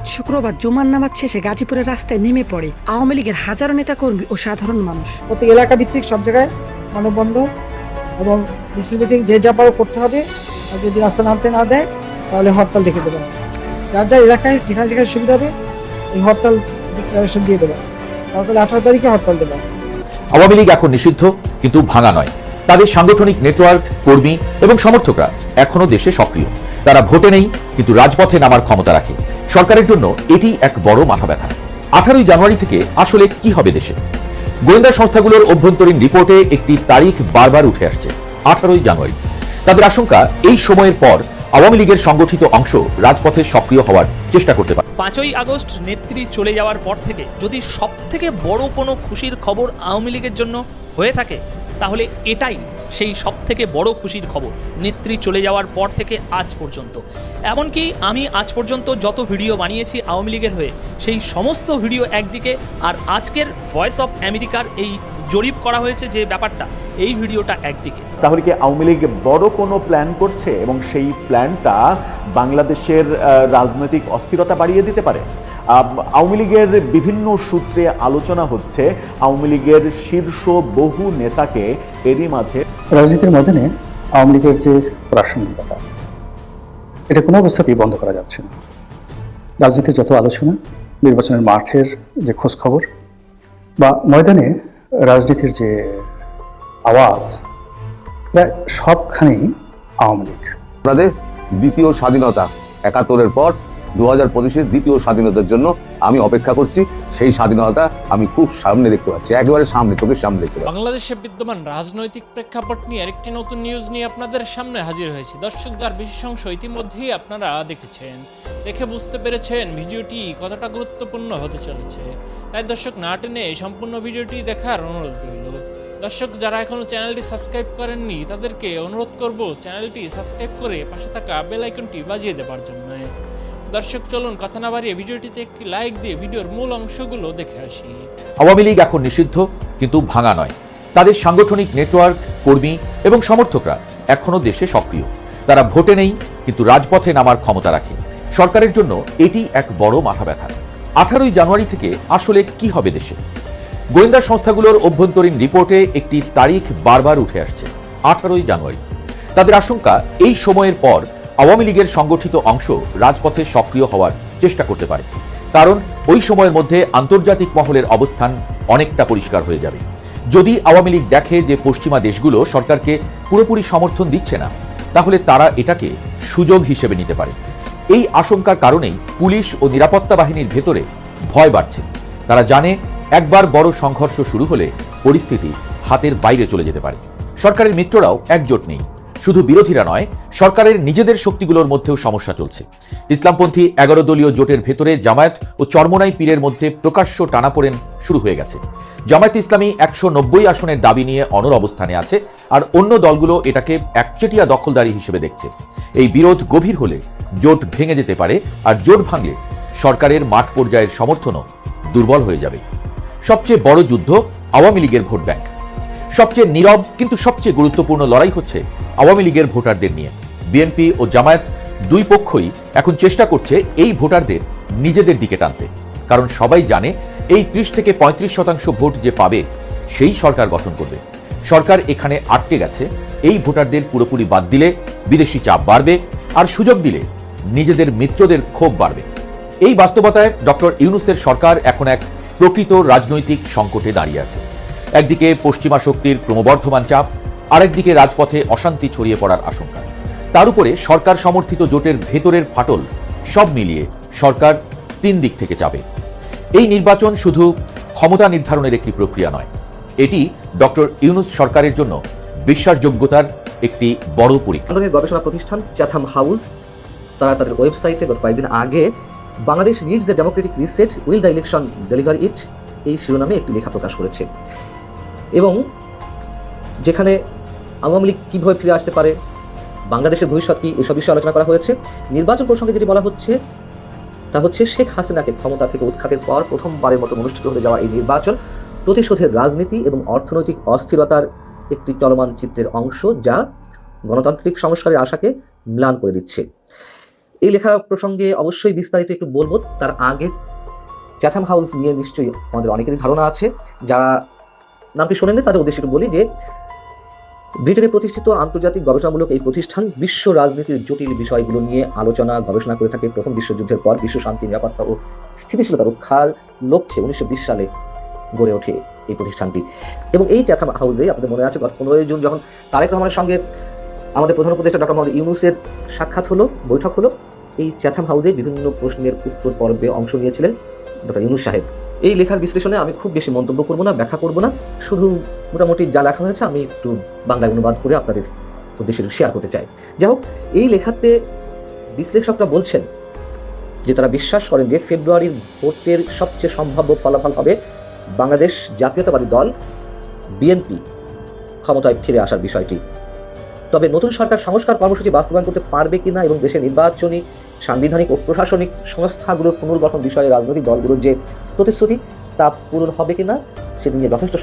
আজ শুক্রবার জুমার নামাজ শেষে গাজীপুরের রাস্তায় নেমে পড়ে আওয়ামী লীগের হাজারো নেতাকর্মী ও সাধারণ মানুষ। প্রতি এলাকা ভিত্তিক সব জায়গায় মানববন্ধন এবং মিছিল মিটিং যে যা পারো করতে হবে, আর যদি রাস্তা নামতে না দেয় তাহলে হরতাল লিখে দেবে। যার যার এলাকায় যেখানে যেখানে সুবিধা হবে এই হরতাল ডিক্লারেশন দিয়ে দেবে, তারপরে 18 তারিখে হরতাল দেবে। আওয়ামী লীগ এখন নিষিদ্ধ, কিন্তু ভাঙা নয়। তাদের সাংগঠনিক নেটওয়ার্ক, কর্মী এবং সমর্থকরা এখনো দেশে সক্রিয়। তারা ভোটে নেই, কিন্তু রাজপথে নামার ক্ষমতা রাখে। সরকারের জন্য এটি এক বড় মাথা ব্যথা। 18 জানুয়ারি থেকে আসলে কি হবে দেশে? গোয়েন্দা সংস্থাগুলোর অভ্যন্তরীণ রিপোর্টে একটি তারিখ বারবার উঠে আসছে, 18 জানুয়ারি। তাদের আশঙ্কা এই সময়ের পর আওয়ামী লীগের সংগঠিত অংশ রাজপথে সক্রিয় হওয়ার চেষ্টা করতে পারে। 5ই আগস্ট নেত্রী চলে যাওয়ার পর থেকে যদি সব থেকে বড় কোনো খুশির খবর আওয়ামী লীগের জন্য হয়ে থাকে, তাহলে এটাই সেই সব থেকে বড় খুশির খবর। নেত্রী চলে যাওয়ার পর থেকে আজ পর্যন্ত, এমনকি আমি আজ পর্যন্ত যত ভিডিও বানিয়েছি আওয়ামী লীগের হয়ে, সেই সমস্ত ভিডিও একদিকে, আর আজকের ভয়েস অফ আমেরিকার এই জরিপ করা হয়েছে যে ব্যাপারটা, এই ভিডিওটা একদিকে। তাহলে কি আওয়ামী লীগ বড় কোনো প্ল্যান করছে এবং সেই প্ল্যানটা বাংলাদেশের রাজনৈতিক অস্থিরতা বাড়িয়ে দিতে পারে? আওয়ামী লীগের বিভিন্ন সূত্রে আলোচনা হচ্ছে আওয়ামী লীগের শীর্ষ বহু নেতাকে এরই মাঝে রাজনীতির ময়দানে আওয়ামী লীগের যে প্রাসঙ্গিকতা, এটা কোনো অবস্থাতেই বন্ধ করা যাচ্ছে না। রাজনীতির যত আলোচনা, নির্বাচনের মাঠের যে খোঁজ খবর বা ময়দানে রাজনীতির যে আওয়াজ, প্রায় সবখানেই আওয়ামী লীগ। আপনাদের দ্বিতীয় স্বাধীনতা 71-এর পর 2025-এর দ্বিতীয় স্বাধীনতার জন্য আমি অপেক্ষা করছি। সেই স্বাধীনতা আমি খুব সামনে দেখতে পাচ্ছি, একেবারে সামনে, চোখের সামনে দেখতে পাচ্ছি। বাংলাদেশে বিদ্যমান রাজনৈতিক প্রেক্ষাপট নিয়ে আরেকটি নতুন নিউজ নিয়ে আপনাদের সামনে হাজির হয়েছি। দর্শক, যার বিশেষ অংশ ইতিমধ্যেই আপনারা দেখেছেন, দেখে বুঝতে পেরেছেন ভিডিওটি কতটা গুরুত্বপূর্ণ হতে চলেছে। তাই দর্শক, না টেনে সম্পূর্ণ ভিডিওটি দেখার অনুরোধ রইল। দর্শক, যারা এখনো চ্যানেলটি সাবস্ক্রাইব করেননি তাদেরকে অনুরোধ করব চ্যানেলটি সাবস্ক্রাইব করে পাশে থাকা বেল আইকনটি বাজিয়ে দেওয়ার জন্য। দর্শক, চলুন কথা না বাড়িয়ে ভিডিওটিতে একটি লাইক দিয়ে ভিডিওর মূল অংশগুলো দেখে আসি। আওয়ামী লীগ এখন নিষিদ্ধ, কিন্তু ভাঙা নয়। তাদের সাংগঠনিক নেটওয়ার্ক, কর্মী এবং সমর্থকরা এখনো দেশে সক্রিয়। তারা ভোটে নেই, কিন্তু রাজপথে নামার ক্ষমতা রাখে। সরকারের জন্য এটি এক বড় মাথা ব্যথা। 18 জানুয়ারি থেকে আসলে কি হবে দেশে? গোয়েন্দা সংস্থাগুলোর অভ্যন্তরীণ রিপোর্টে একটি তারিখ বারবার উঠে আসছে, 18 জানুয়ারি। তাদের আশঙ্কা এই সময়ের পর আওয়ামী লীগের সংগঠিত অংশ রাজপথে সক্রিয় হওয়ার চেষ্টা করতে পারে। কারণ ওই সময়ের মধ্যে আন্তর্জাতিক মহলের অবস্থান অনেকটা পরিষ্কার হয়ে যাবে। যদি আওয়ামী লীগ দেখে যে পশ্চিমা দেশগুলো সরকারকে পুরোপুরি সমর্থন দিচ্ছে না, তাহলে তারা এটাকে সুযোগ হিসেবে নিতে পারে। এই আশঙ্কার কারণেই পুলিশ ও নিরাপত্তা বাহিনীর ভেতরে ভয় বাড়ছে। তারা জানে একবার বড় সংঘর্ষ শুরু হলে পরিস্থিতি হাতের বাইরে চলে যেতে পারে। সরকারের মিত্ররাও একজোট নেই। শুধু বিরোধীরা নয়, সরকারের নিজেদের শক্তিগুলোর মধ্যেও সমস্যা চলছে। ইসলামপন্থী 11 দলীয় জোটের ভেতরে জামায়াত ও চরমোনাই পীরের মধ্যে প্রকাশ্য টানাপোড়েন শুরু হয়ে গেছে। জামায়াত ইসলামী 190 আসনের দাবি নিয়ে অনড় অবস্থানে আছে, আর অন্য দলগুলো এটাকে একচেটিয়া দখলদারি হিসেবে দেখছে। এই বিরোধ গভীর হলে জোট ভেঙে যেতে পারে, আর জোট ভাঙলে সরকারের মাঠ পর্যায়ের সমর্থনও দুর্বল হয়ে যাবে। সবচেয়ে বড় যুদ্ধ আওয়ামী লীগের ভোট ব্যাংক। সবচেয়ে নীরব কিন্তু সবচেয়ে গুরুত্বপূর্ণ লড়াই হচ্ছে আওয়ামী লীগের ভোটারদের নিয়ে। বিএনপি ও জামায়াত দুই পক্ষই এখন চেষ্টা করছে এই ভোটারদের নিজেদের দিকে টানতে। কারণ সবাই জানে এই 30 থেকে 35% ভোট যে পাবে সেই সরকার গঠন করবে। সরকার এখানে আটকে গেছে। এই ভোটারদের পুরোপুরি বাদ দিলে বিদেশি চাপ বাড়বে, আর সুযোগ দিলে নিজেদের মিত্রদের ক্ষোভ বাড়বে। এই বাস্তবতায় ডক্টর ইউনূসের সরকার এখন এক প্রকৃত রাজনৈতিক সংকটে দাঁড়িয়ে আছে। একদিকে পশ্চিমা শক্তির ক্রমবর্ধমান চাপ, আরেকদিকে রাজপথে অশান্তি ছড়িয়ে পড়ার আশঙ্কা। তার উপরে সরকার সমর্থিত জোটের ভেতরের ফাটল, সব মিলিয়ে সরকার 3 দিক থেকে চাপে। এই নির্বাচন শুধু ক্ষমতা নির্ধারণের একটি প্রক্রিয়া নয়, এটি ডক্টর ইউনূস সরকারের জন্য বিশ্বাসযোগ্যতার একটি বড় পরীক্ষা। গবেষণা প্রতিষ্ঠান চ্যাথাম হাউস তারা তাদের ওয়েবসাইটে গত কয়েকদিন আগে Bangladesh needs a democratic reset, will the election deliver ইট, এই শিরোনামে একটি লেখা প্রকাশ করেছে, এবং যেখানে আওয়ামী লীগ কীভাবে ফিরে আসতে পারে, বাংলাদেশের ভবিষ্যৎ কী, এসব বিষয়ে আলোচনা করা হয়েছে। নির্বাচন প্রসঙ্গে যেটি বলা হচ্ছে তা হচ্ছে শেখ হাসিনাকে ক্ষমতা থেকে উৎখাতের পর প্রথমবারের মতো অনুষ্ঠিত হতে যাওয়া এই নির্বাচন প্রতিশোধের রাজনীতি এবং অর্থনৈতিক অস্থিরতার একটি চলমান চিত্রের অংশ, যা গণতান্ত্রিক সংস্কারের আশাকে ম্লান করে দিচ্ছে। এই লেখা প্রসঙ্গে অবশ্যই বিস্তারিত একটু বলবো, তার আগে চ্যাথাম হাউস নিয়ে নিশ্চয়ই আমাদের অনেকেরই ধারণা আছে। যারা নামটি শোনেননি তাদের উদ্দেশ্যে একটু বলি যে ব্রিটেনে প্রতিষ্ঠিত আন্তর্জাতিক গবেষণামূলক এই প্রতিষ্ঠান বিশ্ব রাজনীতির জটিল বিষয়গুলো নিয়ে আলোচনা গবেষণা করে থাকে। প্রথম বিশ্বযুদ্ধের পর বিশ্ব শান্তি, নিরাপত্তা ও স্থিতিশীলতা রক্ষার লক্ষ্যে 1920 সালে গড়ে ওঠে এই প্রতিষ্ঠানটি। এবং এই চ্যাথাম হাউসে আপনাদের মনে আছে গত 15 জুন যখন তারেক রহমানের সঙ্গে আমাদের প্রধান উপদেষ্টা ডক্টর মোহাম্মদ ইউনূসের সাক্ষাৎ হলো, বৈঠক হলো, এই চ্যাথাম হাউসে বিভিন্ন প্রশ্নের উত্তর পর্বে অংশ নিয়েছিলেন ডক্টর ইউনূস সাহেব। এই লেখার বিশ্লেষণে আমি খুব বেশি মন্তব্য করবো না, ব্যাখ্যা করবো না, শুধু মোটামুটি যা লেখা হয়েছে আমি একটু বাংলায় অনুবাদ করে আপনাদের উদ্দেশ্যে শেয়ার করতে চাই। যাই হোক, এই লেখাতে বিশ্লেষকরা বলছেন যে তারা বিশ্বাস করেন যে ফেব্রুয়ারির ভোটের সবচেয়ে সম্ভাব্য ফলাফল হবে বাংলাদেশ জাতীয়তাবাদী দল বিএনপি ক্ষমতায় ফিরে আসার বিষয়টি। তবে নতুন সরকার সংস্কার কর্মসূচি বাস্তবায়ন করতে পারবে কিনা এবং দেশের নির্বাচনী, সাংবিধানিক ও প্রশাসনিক সংস্থাগুলোর পুনর্গঠন বিষয়ে রাজনৈতিক দলগুলোর যে প্রতিশ্রুতি তা পূরণ হবে কিনা সেটি নিয়ে যথেষ্ট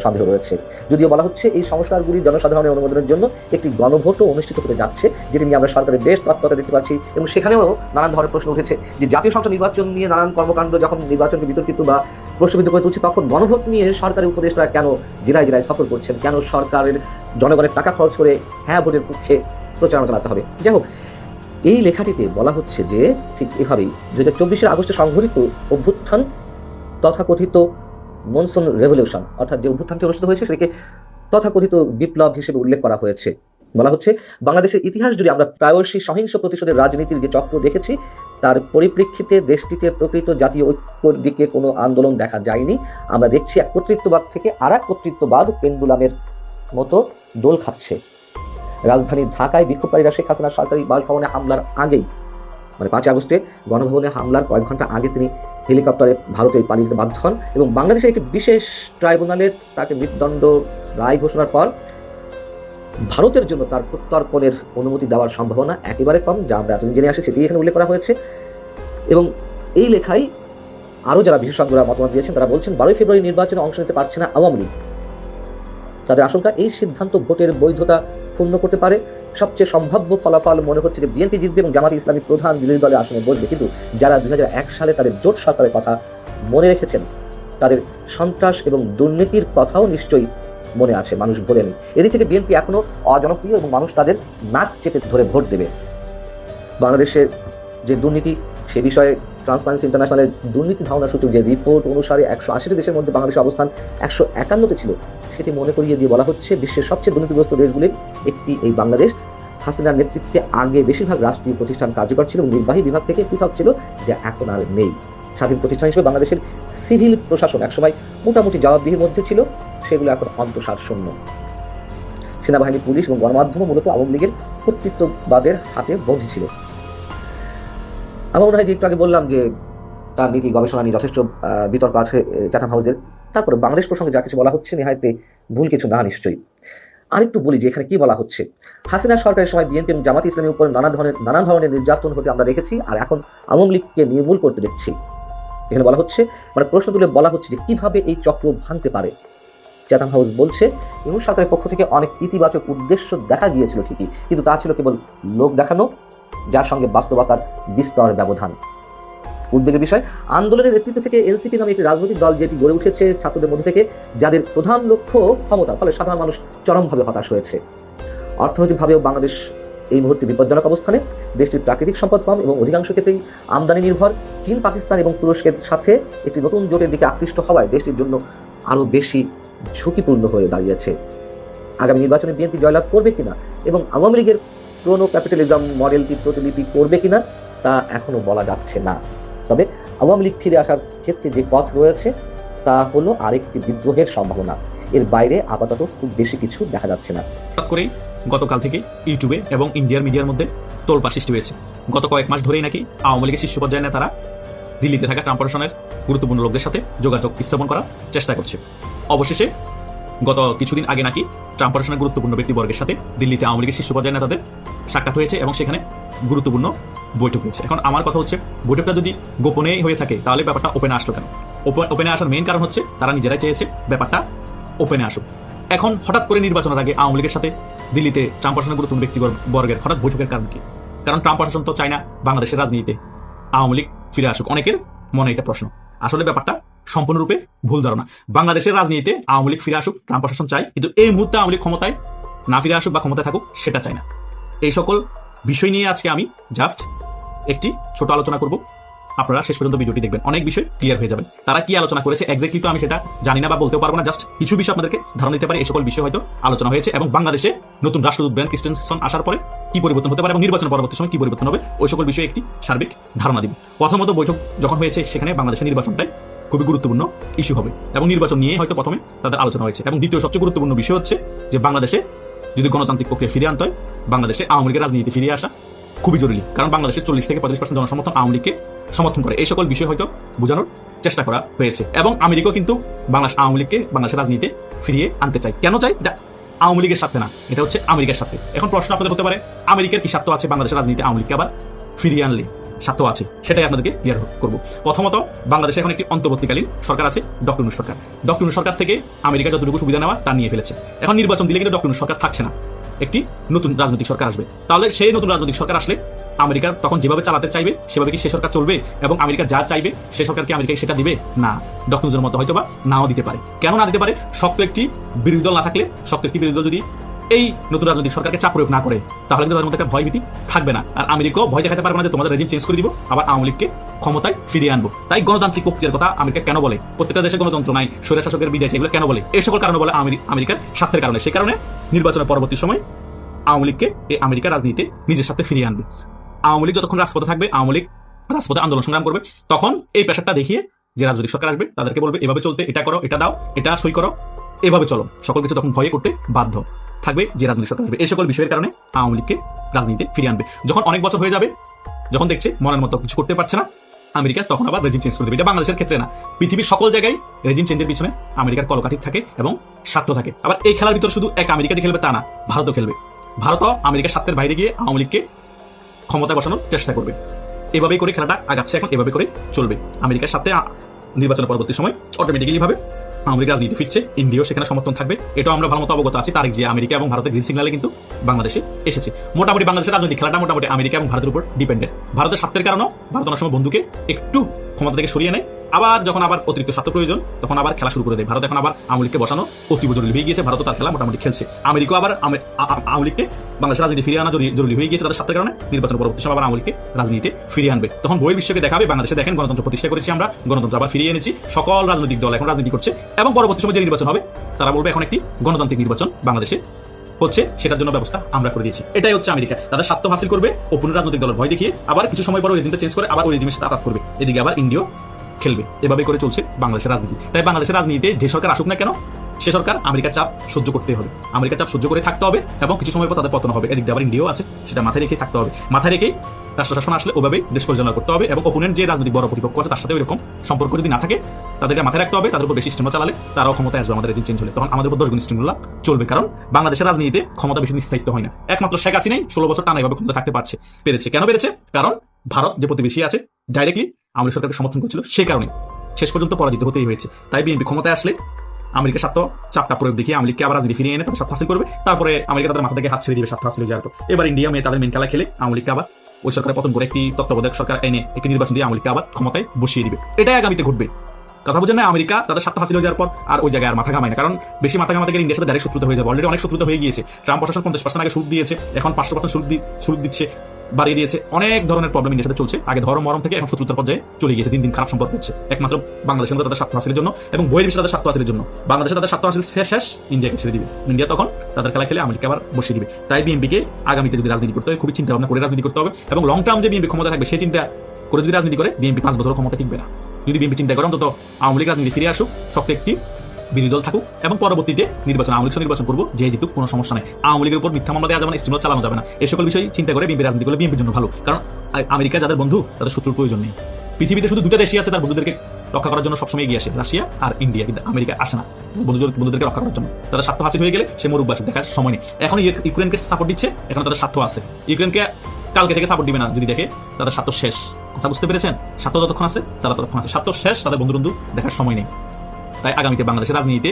সন্দেহ রয়েছে। যদিও বলা হচ্ছে এই সংস্কারগুলি জনসাধারণের অনুমোদনের জন্য একটি গণভোটও অনুষ্ঠিত হতে যাচ্ছে, যেটি নিয়ে আমরা সরকারের বেশ তৎপরতা দেখতে পাচ্ছি। এবং সেখানেও নানান ধরনের প্রশ্ন উঠেছে যে জাতীয় সংসদ নির্বাচন নিয়ে নানান কর্মকাণ্ড যখন নির্বাচনকে বিতর্কিত বা প্রশ্নবিদ্ধ করে তুলছে, তখন গণভোট নিয়ে সরকারি উপদেষ্টারা কেন জেলায় জেলায় সফর করছেন, কেন সরকারের জনগণের টাকা খরচ করে হ্যাঁ ভোটের পক্ষে প্রচারণা চালাতে হবে। যাই হোক, এই লেখাটিতে বলা হচ্ছে যে ঠিক এভাবেই 2024 আগস্টে সংঘটিত অভ্যুত্থান তথাকথিত মনসুন রেভলিউশন, অর্থাৎ যে অভ্যুত্থানটি অনুষ্ঠিত হয়েছে সেটাকে তথাকথিত বিপ্লব হিসেবে উল্লেখ করা হয়েছে। বলা হচ্ছে বাংলাদেশের ইতিহাস জুড়ে আমরা প্রায়শই সহিংস প্রতিশোধের রাজনীতির যে চক্র দেখেছি, তার পরিপ্রেক্ষিতে দেশটিতে প্রকৃত জাতীয় ঐক্যের দিকে কোনো আন্দোলন দেখা যায়নি। আমরা দেখছি এক কর্তৃত্ববাদ থেকে আর এক কর্তৃত্ববাদ পেন্ডুলামের মতো দোল খাচ্ছে। রাজধানী ঢাকায় বিক্ষোভকারীরা শেখ হাসিনার সরকারি বাসভবনে হামলার আগেই, মানে 5 আগস্টে গণভবনে হামলার কয়েক ঘন্টা আগে তিনি হেলিকপ্টারে ভারতে পালিয়ে যেতে বাধ্য হন এবং বাংলাদেশের একটি বিশেষ ট্রাইব্যুনালে তাকে মৃত্যুদণ্ড রায় ঘোষণার পর ভারতের জন্য তার প্রত্যর্পণের অনুমতি দেওয়ার সম্ভাবনা একেবারে কম, যা আমরা এতদিন জেনে আসি সেটি এখানে উল্লেখ করা হয়েছে। এবং এই লেখায় আরও যারা বিশেষজ্ঞরা মতামত দিয়েছেন তারা বলছেন 12 ফেব্রুয়ারি নির্বাচনে অংশ নিতে পারছে না আওয়ামী লীগ। তাদের আশঙ্কা এই সিদ্ধান্ত ভোটের বৈধতা ক্ষুণ্ণ করতে পারে। সবচেয়ে সম্ভাব্য ফলাফল মনে হচ্ছে যে বিএনপি জিতবে এবং জামাতে ইসলামী প্রধান বিরোধী দলের আসনে বসবে। কিন্তু যারা 2001 সালে তাদের জোট সরকারের কথা মনে রেখেছেন তাদের সন্ত্রাস এবং দুর্নীতির কথাও নিশ্চয়ই মনে আছে, মানুষ ভোলেনি। এদিক থেকে বিএনপি এখনো অজনপ্রিয় এবং মানুষ তাদের নাক চেপে ধরে ভোট দেবে। বাংলাদেশের যে দুর্নীতি সে বিষয়ে ট্রান্সপারেন্সি ইন্টারন্যাশনালের দুর্নীতি ধারণা সূচক যে রিপোর্ট অনুসারে 180টি দেশের মধ্যে বাংলাদেশের অবস্থান 151তে ছিল, সেটি মনে করিয়ে দিয়ে বলা হচ্ছে বিশ্বের সবচেয়ে দুর্নীতিগ্রস্ত দেশগুলির একটি এই বাংলাদেশ। হাসিনার নেতৃত্বে আগে বেশিরভাগ রাষ্ট্রীয় প্রতিষ্ঠান কার্যকর ছিল এবং নির্বাহী বিভাগ থেকে পৃথক ছিল, যা এখন আর নেই। স্বাধীন প্রতিষ্ঠান হিসেবে বাংলাদেশের সিভিল প্রশাসন একসময় মোটামুটি জবাবদিহির মধ্যে ছিল, সেগুলো এখন অন্তঃসার শূন্য। সেনাবাহিনী, পুলিশ এবং গণমাধ্যমও মূলত আওয়ামী লীগের কর্তৃত্ববাদের হাতে বন্দী ছিল। আমার মনে হয় যে একটু আগে বললাম যে তার নীতি গবেষণা নিয়ে যথেষ্ট বিতর্ক আছে চ্যাথাম হাউসের। তারপরে বাংলাদেশ প্রসঙ্গে যা কিছু বলা হচ্ছে নেহায়েতে ভুল কিছু না নিশ্চয়ই। আরেকটু বলি যে এখানে কি বলা হচ্ছে। হাসিনা সরকারের সময় বিএনপি এবং জামাত ইসলামের উপর নানা ধরনের নির্যাতন হতে আমরা দেখেছি, আর এখন আওয়ামী লীগকে নির্মূল করতে দেখছি। এখানে বলা হচ্ছে, মানে প্রশ্ন তুলে বলা হচ্ছে যে কিভাবে এই চক্র ভাঙতে পারে। চ্যাথাম হাউস বলছে ইউনূস সরকারের পক্ষ থেকে অনেক ইতিবাচক উদ্দেশ্য দেখা গিয়েছিল ঠিকই, কিন্তু তা ছিল কেবল লোক দেখানো, যার সঙ্গে বাস্তবতার বিস্তর ব্যবধান। উদ্বেগের বিষয়, আন্দোলনের নেতৃত্ব থেকে এনসিপি নামে একটি রাজনৈতিক দল যেটি গড়ে উঠেছে ছাত্রদের মধ্যে থেকে, যাদের প্রধান লক্ষ্য ক্ষমতা, ফলে সাধারণ মানুষ চরমভাবে হতাশ হয়েছে। অর্থনৈতিকভাবেও বাংলাদেশ এই মুহূর্তে বিপজ্জনক অবস্থানে। দেশটির প্রাকৃতিক সম্পদ কম এবং অধিকাংশ ক্ষেত্রেই আমদানি নির্ভর। চীন, পাকিস্তান এবং তুরস্কের সাথে একটি নতুন জোটের দিকে আকৃষ্ট হওয়ায় দেশটির জন্য আরও বেশি ঝুঁকিপূর্ণ হয়ে দাঁড়িয়েছে। আগামী নির্বাচনে বিএনপি জয়লাভ করবে কিনা এবং আওয়ামী লীগের ক্রোনো ক্যাপিটালিজম মডেলটি প্রতিলিপি করবে কিনা তা এখনও বলা যাচ্ছে না। তবে আওয়ামী লীগ ফিরে আসার ক্ষেত্রে যে পথ রয়েছে তা হলো আরেকটি বিদ্রোহের সম্ভাবনা। এর বাইরে আপাতত খুব বেশি কিছু দেখা যাচ্ছে না। করেই গতকাল থেকে ইউটিউবে এবং ইন্ডিয়ার মিডিয়ার মধ্যে তোলপাড় সৃষ্টি হয়েছে। গত কয়েক মাস ধরেই নাকি আওয়ামী লীগের শীর্ষ পর্যায়ের নেতারা দিল্লিতে থাকা ট্রাম্প প্রশাসনের গুরুত্বপূর্ণ লোকদের সাথে যোগাযোগ স্থাপন করার চেষ্টা করছে। অবশেষে গত কিছুদিন আগে নাকি ট্রাম্প প্রশাসনের গুরুত্বপূর্ণ ব্যক্তিবর্গের সাথে দিল্লিতে আওয়ামী লীগের শীর্ষ পর্যায়ের নেতাদের সাক্ষাৎ হয়েছে এবং সেখানে গুরুত্বপূর্ণ বৈঠক হয়েছে। এখন আমার কথা হচ্ছে, বৈঠকটা যদি গোপনে হয়ে থাকে তাহলে ব্যাপারটা ওপেনে আসলো কেন? ওপেনে আসার মেইন কারণ হচ্ছে তারা নিজেরাই চেয়েছে ব্যাপারটা ওপেনে আসুক। এখন হঠাৎ করে নির্বাচনের আগে আওয়ামী লীগের সাথে দিল্লিতে ট্রাম্প প্রশাসনের গুরুত্বপূর্ণ ব্যক্তিবর্গের হঠাৎ বৈঠকের কারণ কি? কারণ ট্রাম্প প্রশাসন তো চায় না বাংলাদেশের রাজনীতিতে আওয়ামী লীগ ফিরে আসুক। অনেকের মনে এটা প্রশ্ন, আসলে ব্যাপারটা সম্পূর্ণরূপে ভুল ধারণা। বাংলাদেশের রাজনীতিতে আওয়ামী লীগ ফিরে আসুক ট্রাম্প প্রশাসন চায়, কিন্তু এই মুহূর্তে আওয়ামী লীগ ক্ষমতায় না ফিরে আসুক বা ক্ষমতায় থাকুক সেটা চায় না। এই সকল বিষয় নিয়ে আজকে আমি জাস্ট একটি ছোট আলোচনা করব। আপনারা শেষ পর্যন্ত ভিডিওটি দেখবেন, অনেক বিষয় ক্লিয়ার হয়ে যাবে। তারা কি আলোচনা করেছে এক্স্যাক্টলি তো আমি সেটা জানি না বা বলতেও পারবো না, জাস্ট কিছু বিষয় আপনাদেরকে ধারণা দিতে পারে। এই সকল বিষয় হয়তো আলোচনা হয়েছে এবং বাংলাদেশে নতুন রাষ্ট্রদূত ব্রেন ক্রিস্টেনসন আসার পরে কি পরিবর্তন হতে পারে এবং নির্বাচন পরবর্তী সময় কি পরিবর্তন হবে, ওই সকল বিষয়ে একটি সার্বিক ধারণা দিব। প্রথমত বৈঠক যখন হয়েছে সেখানে বাংলাদেশের নির্বাচনটাই খুবই গুরুত্বপূর্ণ ইস্যু হবে এবং নির্বাচন নিয়ে হয়তো প্রথমে তাদের আলোচনা হয়েছে। এবং দ্বিতীয় সবচেয়ে গুরুত্বপূর্ণ বিষয় হচ্ছে যে বাংলাদেশে যদি গণতান্ত্রিক প্রক্রিয়া ফিরিয়ে আনতে হয়, বাংলাদেশে আওয়ামী লীগের রাজনীতি ফিরিয়ে আসা খুবই জরুরি। কারণ বাংলাদেশের 40 থেকে 45% জনসমর্থন আওয়ামী লীগকে সমর্থন করে। এই সকল বিষয় হয়তো বোঝানোর চেষ্টা করা হয়েছে এবং আমেরিকাও কিন্তু বাংলাদেশ আওয়ামী লীগকে বাংলাদেশের রাজনীতিতে ফিরিয়ে আনতে চায়। কেন চাই? এটা আওয়ামী লীগের স্বার্থে না, এটা হচ্ছে আমেরিকার স্বার্থে। এখন প্রশ্ন আপনাদের হতে পারে, আমেরিকার কি স্বার্থ আছে বাংলাদেশের রাজনীতিতে আওয়ামী লীগকে আবার ফিরিয়ে আনলে? স্বার্থ আছে, সেটাই আপনাদেরকে ক্লিয়ার করবো। প্রথমত, বাংলাদেশে এখন একটি অন্তর্বর্তীকালীন সরকার আছে, ডক্টর ইউনূস সরকার। ডক্টর ইউনূস সরকার থেকে আমেরিকা যতটুকু সুবিধা নেওয়া তা নিয়ে ফেলেছে। এখন নির্বাচন দিলে কিন্তু ডক্টর ইউনূস সরকার থাকছে না, একটি নতুন রাজনৈতিক সরকার আসবে। তাহলে সেই নতুন রাজনৈতিক সরকার আসলে আমেরিকা তখন যেভাবে চালাতে চাইবে সেভাবে কি সে সরকার চলবে? এবং আমেরিকা যা চাইবে সে সরকারকে আমেরিকাকে সেটা দিবে না। ডক্টর ইউনূসের মতো হয়তো বা নাও দিতে পারে। কেন না দিতে পারে? শক্ত একটি বিরোধী দল না থাকলে, শক্ত একটি বিরোধী দল যদি এই নতুন রাজনৈতিক সরকারকে চাপ প্রয়োগ না করে, তাহলে কিন্তু তাদের মধ্যে একটা ভয়ভীতি থাকবে না। আর আমেরিকাও ভয় দেখাতে পারবে না যে তোমাদের রেজিম চেঞ্জ করে দিব, আবার আওয়ামী লীগকে ক্ষমতায় ফিরিয়ে আনবো। তাই গণতান্ত্রিক প্রক্রিয়ার কথা আমেরিকা কেন বলে? প্রত্যেকটা দেশে গণতন্ত্র নাই, স্বৈর শাসকের বিদায়, এগুলো কেন বলে? এই সকল কারণে বলে আমেরিকার স্বার্থের কারণে। সেই কারণে নির্বাচনের পরবর্তী সময় আওয়ামী লীগকে এই আমেরিকার রাজনীতিতে নিজের সাথে ফিরিয়ে আনবে। আওয়ামী লীগ যতক্ষণ রাজপথে থাকবে, আওয়ামী লীগ রাজপথে আন্দোলন সংগ্রাম করবে, তখন এই প্রেশারটা দেখিয়ে যে রাজনৈতিক সরকার আসবে তাদেরকে বলবে এভাবে চলতে, এটা করো, এটা দাও, এটা সই করো, এভাবে চলো। সকল কিছু তখন ভয়ে করতে বাধ্য থাকবে যে রাজনৈতিক সরকার আসবে। এই সকল বিষয়ের কারণে আওয়ামী লীগকে রাজনীতিতে ফিরিয়ে আনবে। যখন অনেক বছর হয়ে যাবে, যখন দেখছে মনের মতো কিছু করতে পারছে না আমেরিকা, তখন আবার রেজিম চেঞ্জ করে দেবে। এটা বাংলাদেশের ক্ষেত্রে না, পৃথিবীর সকল জায়গায় রেজিম চেঞ্জের পিছনে আমেরিকার কলকাঠি থাকে এবং স্বার্থ থাকে। আবার এই খেলার ভিতর শুধু এক আমেরিকা যে খেলবে তা না, ভারতও খেলবে। ভারতও আমেরিকার স্বার্থের বাইরে গিয়ে আওয়ামী লীগকে ক্ষমতায় বসানোর চেষ্টা করবে। এভাবেই করে খেলাটা আগাচ্ছে, এখন এভাবে করে চলবে। আমেরিকার সাথে নির্বাচনের পরবর্তী সময় অটোমেটিক্যালি ভাবে আওয়ামী লীগ রাজনীতি ফিরছে, ইন্ডিয়াও সেখানে সমর্থন থাকবে। এটাও আমরা ভালো মতো অবগত আছি। তারেক জিয়া আমেরিকা এবং ভারতের গ্রিন সিগন্যালে কিন্তু বাংলাদেশে এসেছে। মোটামুটি বাংলাদেশের রাজনৈতিক খেলাটা মোটামুটি আমেরিকা এবং ভারতের উপর ডিপেন্ডেন্ট। ভারতের স্বার্থের কারণেও ভারত অনেক সময় বন্ধুকে একটু ক্ষমতা থেকে সরিয়ে নেয়, আবার যখন আবার অতিরিক্ত স্বার্থ প্রয়োজন তখন আবার খেলা শুরু করে দেয়। ভারত এখন আবার আওয়ামী লীগকে বসানো অতীব জরুরি হয়ে গিয়েছে। ভারত তার খেলা মোটামুটি খেলছে। আমেরিকাও আবার আওয়ামী লীগকে বাংলাদেশের রাজনীতি ফিরিয়ে আনা জরুরি হয়ে গিয়েছে তাদের স্বার্থের কারণে। নির্বাচন পরবর্তী সময় আবার আওয়ামী লীগকে রাজনীতিতে ফিরিয়ে আনবে। তখন বই বিশ্বকে দেখাবে বাংলাদেশে দেখেন গণতন্ত্র প্রতিষ্ঠা করেছি আমরা, গণতন্ত্র আবার ফিরিয়ে এনেছি, সকল রাজনৈতিক দল এখন রাজনীতি করছে এবং পরবর্তী সময় যে নির্বাচন হবে তারা বলবে এখন একটি গণতান্ত্রিক নির্বাচন বাংলাদেশে হচ্ছে, সেটার জন্য ব্যবস্থা আমরা করে দিয়েছি। এটাই হচ্ছে আমেরিকা। তাদের স্বার্থ হাসিল করবে ওপেন রাজনৈতিক দলের ভয় দেখিয়ে, আবার কিছু সময় পর ওই রেজিমটা চেঞ্জ করে আবার ওই রেজিমের সাথে আঘাত করবে। এদিকে আবার ইন্ডিয়া খেলবে। এভাবে করে চলছে বাংলাদেশের রাজনীতি। তাই বাংলাদেশের রাজনীতিতে যে সরকার আসুক না কেন, সে সরকার আমেরিকার চাপ সহ্য করতে হবে, আমেরিকার চাপ সহ্য করে থাকতে হবে এবং কিছু সময় পর তাদের পতন হবে। এদিকে আবার ইন্ডিয়াও আছে, সেটা মাথায় রেখে থাকতে হবে। মাথায় রেখেই রাষ্ট্র শাসন আসলে ওভাবেই দেশ পরিচালনা করতে হবে এবং ওপোনেন্ট যে রাজনৈতিক বড় প্রতিপক্ষ আছে তার সাথে এরকম সম্পর্ক যদি না থাকে, তাদেরকে মাথায় রাখতে হবে। তাদের উপর বেশি স্টিমুলা চালালে তারাও ক্ষমতায় আসবে। আমাদের রেজিম চেঞ্জ হলে তখন আমাদের উপর 10 গুণ স্টিমুলা চলবে। কারণ বাংলাদেশের রাজনীতিতে ক্ষমতা বেশি নিস্থায়িত্ব হয় না। একমাত্র শেখ হাসিনাই 16 বছর টানা এভাবে ক্ষমতা থাকতে পেরেছে। কেন পেরেছে? কারণ ভারত যে প্রতিবেশী আছে ডাইরেক্টলি আওয়ামী লীগ সরকারকে সমর্থন করছিল, সেই কারণে শেষ পর্যন্ত পরাজিত হতেই হয়েছে। তাই বিএনপি ক্ষমতায় আসলে আমেরিকার স্বার্থ চাপটা প্রয়োগ দেখিয়ে আওয়ামী লীগকে আবার রাজনীতি ফিরিয়ে এনে তাদের স্বার্থ হাসিল করবে। তারপরে আমেরিকা তাদের মাথা থেকে হাত ছেড়ে দিবে স্বার্থ হাসিল হয়ে যাওয়ার পর। এবার ইন্ডিয়া তাদের মেন খেলা খেলে আওয়ামী লীগকে আবার ওই সরকারের পতন করে একটি তত্ত্বাবধায়ক সরকার এনে একটি নির্বাচন দিয়ে আওয়ামী লীগকে আবার ক্ষমতায় বসিয়ে দিবে। এটাই আগামীতে ঘটবে। কথা বুঝেন না? আমেরিকা তাদের স্বার্থ হাসিল হয়ে যাওয়ার পর আর ওই জায়গায় আর মাথা ঘামায় না। কারণ বেশি মাথা ঘামাতে গেলে ইন্ডিয়ার সাথে ডাইরেক্ট শত্রুতা হয়ে যাবে। অলরেডি অনেক শত্রুতা হয়ে গিয়েছে। ট্রাম্প প্রশাসন 50% আগে সুদ দিয়েছে, এখন 500% সুদ দিচ্ছে, বাড়িয়ে দিয়েছে। অনেক ধরনের প্রবলেম ইন্ডিয়ার সাথে চলছে। আগে ধর্ম মরম থেকে এখন শত্রুতার পর্যায়ে চলে গিয়েছে। দিন দিন খারাপ সম্পর্ক হচ্ছে একমাত্র বাংলাদেশের মধ্যে তাদের স্বার্থ হাসিলের জন্য এবং বইয়ের বিষয়ে তাদের স্বার্থ হাসিলের জন্য। বাংলাদেশে তাদের স্বার্থ হাসিল শেষ ইন্ডিয়াকে ছেড়ে দিবে। ইন্ডিয়া তখন তাদের খেলা খেলে আমেরিকা আবার বসিয়ে দিবে। তাই বিএনপিকে আগামীতে যদি রাজনীতি করতে হয় খুবই চিন্তা ভাবনা করে রাজনীতি করতে হবে এবং লং টার্ম যে বিএনপি ক্ষমতা থাকবে সেই চিন্তা করে যদি রাজনীতি করে বিএনপি 5 বছর ক্ষমতা টিকবে না। যদি বিএনপি চিন্তা করে অন্তত আওয়ামী লীগ রাজনীতি ফিরে আসুক, শক্ত একটি বিরোধী দল থাকুক এবং পরবর্তীতে নির্বাচন আওয়ামী লীগ নির্বাচন করবো, যে জিতুক কোনো সমস্যা নেই। আওয়ামী লীগের উপর মিথ্যা মামলা দেওয়া যাবে না, স্টিমুলার চালানো যাবে না। এই সকল বিষয় চিন্তা করে বিএনপি রাজনীতি করলে বিএনপির জন্য ভালো। কারণ আমেরিকা যাদের বন্ধু তাদের শত্রুর প্রয়োজন নেই। পৃথিবীতে শুধু 2টা দেশই আছে তার বন্ধুদেরকে রক্ষা করার জন্য সবসময় এগিয়ে আসে, রাশিয়া আর ইন্ডিয়া। কিন্তু আমেরিকা আসে না বন্ধুদেরকে রক্ষা করার জন্য। তাদের স্বার্থ হাসিল হয়ে গেলে সে মরুক বাসুক, দেখার সময় নেই। এখন ইউক্রেনকে সাপোর্ট দিচ্ছে, এখন তাদের স্বার্থ আছে। ইউক্রেনকে কালকে থেকে সাপোর্ট দিবে না যদি দেখে তাদের স্বার্থ শেষ। কথা বুঝতে পেরেছেন? স্বার্থ যতক্ষণ আছে তারা ততক্ষণ আছে, স্বার্থ শেষ তাদের বন্ধু দেখার সময় নেই। তাই আগামীতে বাংলাদেশের রাজনীতিতে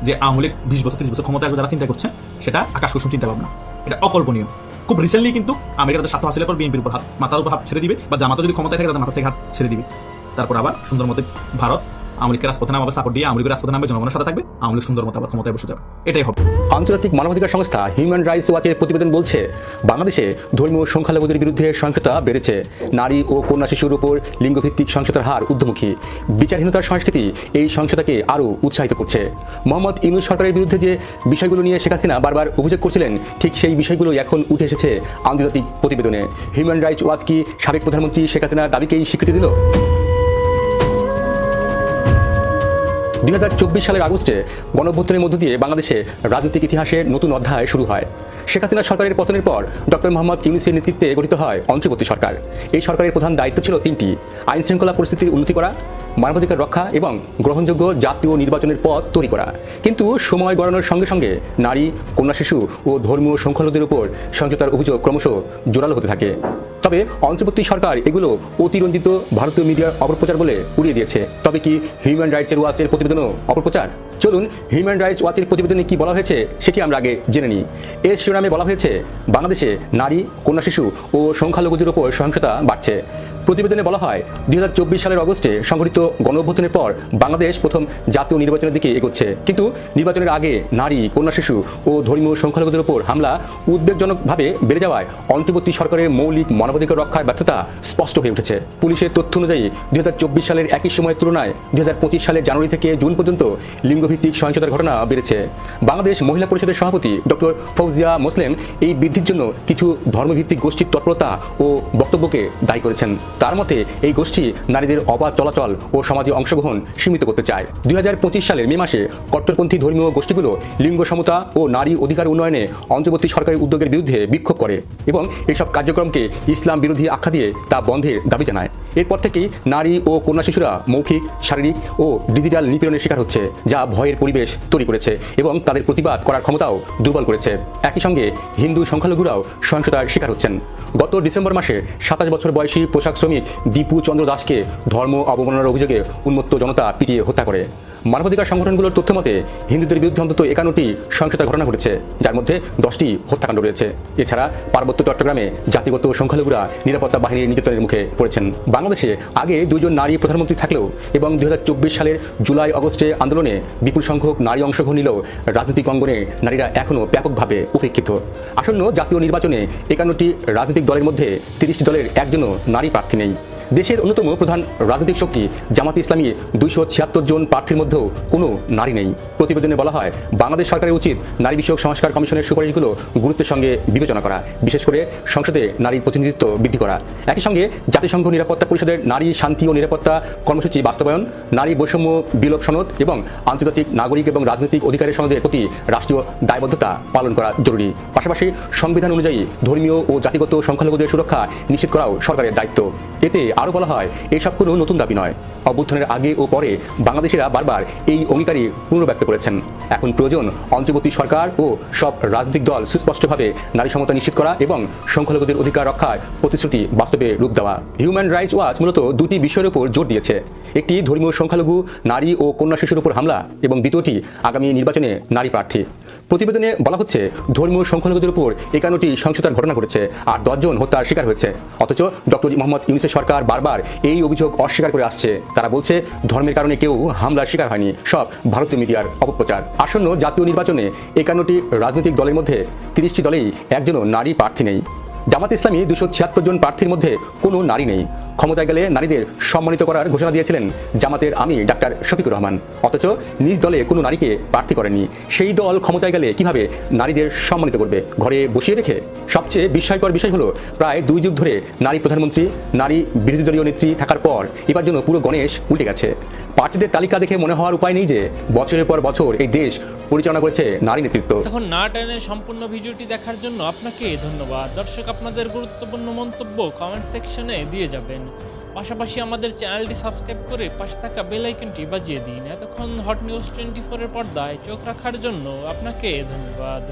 যে আওয়ামী লীগ 20 বছর 30 বছর ক্ষমতা আসবে যারা চিন্তা করছেন, সেটা আকাশ কুসুম চিন্তা ভাবনা, এটা অকল্পনীয়। খুব রিসেন্টলি কিন্তু আমেরিকা তাদের স্বার্থ হাসিলের পর বিএনপির উপর মাথার উপর হাত ছেড়ে দিবে, বা জামাতও যদি ক্ষমতায় থাকে তাদের মাথা থেকে হাত ছেড়ে দিবে। তারপর আবার সুন্দর মতে ভারত আওয়ামী লীগের রাজপথে নামবে, সাপোর্ট দিয়ে আওয়ামী লীগের রাজপথে নামবে, জনগণের সাথে থাকবে, আওয়ামী লীগ সুন্দর মতো আবার ক্ষমতায় বসে যাবে। এটাই হবে। আন্তর্জাতিক মানবাধিকার সংস্থা হিউম্যান রাইটস ওয়াচের প্রতিবেদন বলছে, বাংলাদেশে ধর্মীয় সংখ্যালঘুদের বিরুদ্ধে সহিংসতা বেড়েছে। নারী ও কন্যা শিশুর উপর লিঙ্গভিত্তিক সহিংসতার হার ঊর্ধ্বমুখী। বিচারহীনতার সংস্কৃতি এই সহিংসতাকে আরও উৎসাহিত করছে। মোহাম্মদ ইউনূস সরকারের বিরুদ্ধে যে বিষয়গুলো নিয়ে শেখ হাসিনা বারবার অভিযোগ করছিলেন, ঠিক সেই বিষয়গুলোই এখন উঠে এসেছে আন্তর্জাতিক প্রতিবেদনে। হিউম্যান রাইটস ওয়াচ কি সাবেক প্রধানমন্ত্রী শেখ হাসিনার দাবিকেই স্বীকৃতি দিল? 2024 সালের আগস্টে গণঅভ্যুত্থানের মধ্য দিয়ে বাংলাদেশে রাজনৈতিক ইতিহাসে নতুন অধ্যায় শুরু হয়। শেখ হাসিনা সরকারের পতনের পর ডক্টর মোহাম্মদ ইউনূসের নেতৃত্বে গঠিত হয় অন্তর্বর্তী সরকার। এই সরকারের প্রধান দায়িত্ব ছিল তিনটি: আইন শৃঙ্খলা পরিস্থিতির উন্নতি করা, মানবাধিকার রক্ষা এবং গ্রহণযোগ্য জাতীয় নির্বাচনের পথ তৈরি করা। কিন্তু সময় গড়ানোর সঙ্গে সঙ্গে নারী, কন্যা শিশু ও ধর্মীয় সংখ্যালঘুদের উপর সহিংসতার অভিযোগ ক্রমশ জোরালো হতে থাকে। তবে অন্তর্বর্তী সরকার এগুলো অতিরঞ্জিত ভারতীয় মিডিয়ার অপপ্রচার বলে উড়িয়ে দিয়েছে। তবে কি হিউম্যান রাইটস ওয়াচের প্রতিবেদনও অপপ্রচার? চলুন হিউম্যান রাইটস ওয়াচের প্রতিবেদনে কি বলা হয়েছে সেটি আমরা আগে জেনে নিই। এর শিরোনামে বলা হয়েছে, বাংলাদেশে নারী, কন্যা শিশু ও সংখ্যালঘুদের উপর সহিংসতা বাড়ছে। প্রতিবেদনে বলা হয়, 2024 সালের অগস্টে সংঘটিত গণঅভ্যুত্থানের পর বাংলাদেশ প্রথম জাতীয় নির্বাচনের দিকে এগোচ্ছে। কিন্তু নির্বাচনের আগে নারী, কন্যা শিশু ও ধর্মীয় সংখ্যালঘুদের উপর হামলা উদ্বেগজনকভাবে বেড়ে যাওয়ায় অন্তর্বর্তী সরকারের মৌলিক মানবাধিকার রক্ষার ব্যর্থতা স্পষ্ট হয়ে উঠেছে। পুলিশের তথ্য অনুযায়ী 2024 সালের একই সময়ের তুলনায় 2025 সালের জানুয়ারি থেকে জুন পর্যন্ত লিঙ্গভিত্তিক সহিংসতার ঘটনা বেড়েছে। বাংলাদেশ মহিলা পরিষদের সভাপতি ডক্টর ফৌজিয়া মোসলেম এই বৃদ্ধির জন্য কিছু ধর্মভিত্তিক গোষ্ঠীর তৎপরতা ও বক্তব্যকে দায়ী করেছেন। তার মতে এই গোষ্ঠী নারীদের অবাধ চলাচল ও সমাজে অংশগ্রহণ সীমিত করতে চায়। 2025 সালের মে মাসে কট্টরপন্থী ধর্মীয় গোষ্ঠীগুলো লিঙ্গ সমতা ও নারী অধিকার উন্নয়নে অন্তর্বর্তী সরকারের উদ্যোগের বিরুদ্ধে বিক্ষোভ করে এবং এসব কার্যক্রমকে ইসলাম বিরোধী আখ্যা দিয়ে তা বন্ধের দাবি জানায়। এরপর থেকেই নারী ও কন্যা শিশুরা মৌখিক, শারীরিক ও ডিজিটাল নিপীড়নের শিকার হচ্ছে, যা ভয়ের পরিবেশ তৈরি করেছে এবং তাদের প্রতিবাদ করার ক্ষমতাও দুর্বল করেছে। একই সঙ্গে হিন্দু সংখ্যালঘুরাও সহিংসতার শিকার হচ্ছেন। গত ডিসেম্বর মাসে 27 বছর বয়সী পোশাক শ্রমিক দীপু চন্দ্র দাসকে ধর্ম অবমাননার অভিযোগে উন্মত্ত জনতা পিটিয়ে হত্যা করে। মানবাধিকার সংগঠনগুলোর তথ্য মতে হিন্দুদের বিরুদ্ধে অন্তত 51টি সহিংসতার ঘটনা ঘটেছে, যার মধ্যে 10টি হত্যাকাণ্ড রয়েছে। এছাড়া পার্বত্য চট্টগ্রামে জাতিগত সংখ্যালঘুরা নিরাপত্তা বাহিনীর নির্যাতনের মুখে পড়েছেন। বাংলাদেশে আগে 2 জন নারী প্রধানমন্ত্রী থাকলেও এবং 2024 সালের জুলাই আগস্টে আন্দোলনে বিপুল সংখ্যক নারী অংশগ্রহণ নিলেও রাজনৈতিক অঙ্গনে নারীরা এখনও ব্যাপকভাবে উপেক্ষিত। আসন্ন জাতীয় নির্বাচনে 51টি রাজনৈতিক দলের মধ্যে 30টি দলের একজনও নারী প্রার্থী নেই। দেশের অন্যতম প্রধান রাজনৈতিক শক্তি জামাত ইসলামী 276 জন প্রার্থীর মধ্যেও কোনো নারী নেই। প্রতিবেদনে বলা হয়, বাংলাদেশ সরকারের উচিত নারী বিষয়ক সংস্কার কমিশনের সুপারিশগুলো গুরুত্বের সঙ্গে বিবেচনা করা, বিশেষ করে সংসদে নারীর প্রতিনিধিত্ব বৃদ্ধি করা। একই সঙ্গে জাতিসংঘ নিরাপত্তা পরিষদের নারী শান্তি ও নিরাপত্তা কর্মসূচি বাস্তবায়ন, নারী বৈষম্য বিলোপ সনদ এবং আন্তর্জাতিক নাগরিক এবং রাজনৈতিক অধিকারের সনদের প্রতি রাষ্ট্রীয় দায়বদ্ধতা পালন করা জরুরি। পাশাপাশি সংবিধান অনুযায়ী ধর্মীয় ও জাতিগত সংখ্যালঘুদের সুরক্ষা নিশ্চিত করাও সরকারের দায়িত্ব। এতে আরও বলা হয়, এসব কোনো নতুন দাবি নয়। অভ্যুত্থানের আগে ও পরে বাংলাদেশিরা বারবার এই অঙ্গীকারই পুনর্ব্যক্ত করেছেন। এখন প্রয়োজন অন্তর্বর্তী সরকার ও সব রাজনৈতিক দল সুস্পষ্টভাবে নারী সমতা নিশ্চিত করা এবং সংখ্যালঘুদের অধিকার রক্ষার প্রতিশ্রুতি বাস্তবে রূপ দেওয়া। হিউম্যান রাইটস ওয়াচ মূলত 2টি বিষয়ের উপর জোর দিয়েছে। একটি ধর্মীয় সংখ্যালঘু, নারী ও কন্যা শিশুর উপর হামলা, এবং দ্বিতীয়টি আগামী নির্বাচনে নারী প্রার্থী। প্রতিবেদনে বলা হচ্ছে, ধর্মীয় সংখ্যালঘুদের উপর 51টি সহিংসতার ঘটনা ঘটেছে আর 10 জন হত্যার শিকার হয়েছে। অথচ ডক্টর মোহাম্মদ ইউনূসের সরকার বারবার এই অভিযোগ অস্বীকার করে আসছে। তারা বলছে ধর্মের কারণে কেউ হামলার শিকার হয়নি, সব ভারতীয় মিডিয়ার অপপ্রচার। আসন্ন জাতীয় নির্বাচনে 51টি রাজনৈতিক দলের মধ্যে 30টি দলেই একজনও নারী প্রার্থী নেই। জামাত ইসলামী 276 জন প্রার্থীর মধ্যে কোনো নারী নেই। ক্ষমতায় গেলে নারীদের সম্মানিত করার ঘোষণা দিয়েছিলেন জামাতের আমির ডাক্তার শফিকুর রহমান, অথচ নিজ দলে কোনো নারীকে প্রার্থী করেননি। সেই দল ক্ষমতায় গেলে কিভাবে নারীদের সম্মানিত করবে? ঘরে বসিয়ে রেখে? সবচেয়ে বিস্ময়কর বিষয় হলো, প্রায় 2 যুগ ধরে নারী প্রধানমন্ত্রী, নারী বিরোধী দলীয় নেত্রী থাকার পর এবার জন্য পুরো গণেশ উল্টে গেছে। প্রার্থীদের তালিকা দেখে মনে হওয়ার উপায় নেই যে বছরের পর বছর এই দেশ পরিচালনা করেছে নারী নেতৃত্ব। তখন না টেনে সম্পূর্ণ ভিডিওটি দেখার জন্য আপনাকে ধন্যবাদ। দর্শক, আপনাদের গুরুত্বপূর্ণ মন্তব্য কমেন্ট সেকশনে দিয়ে যাবেন। পাশাপাশি আমাদের চ্যানেলটি সাবস্ক্রাইব করে পাশে থাকা বেল আইকনটি বাজিয়ে দিন। এতক্ষণ হট নিউজ 24 এর পর্দায় চোখ রাখার জন্য আপনাকে ধন্যবাদ।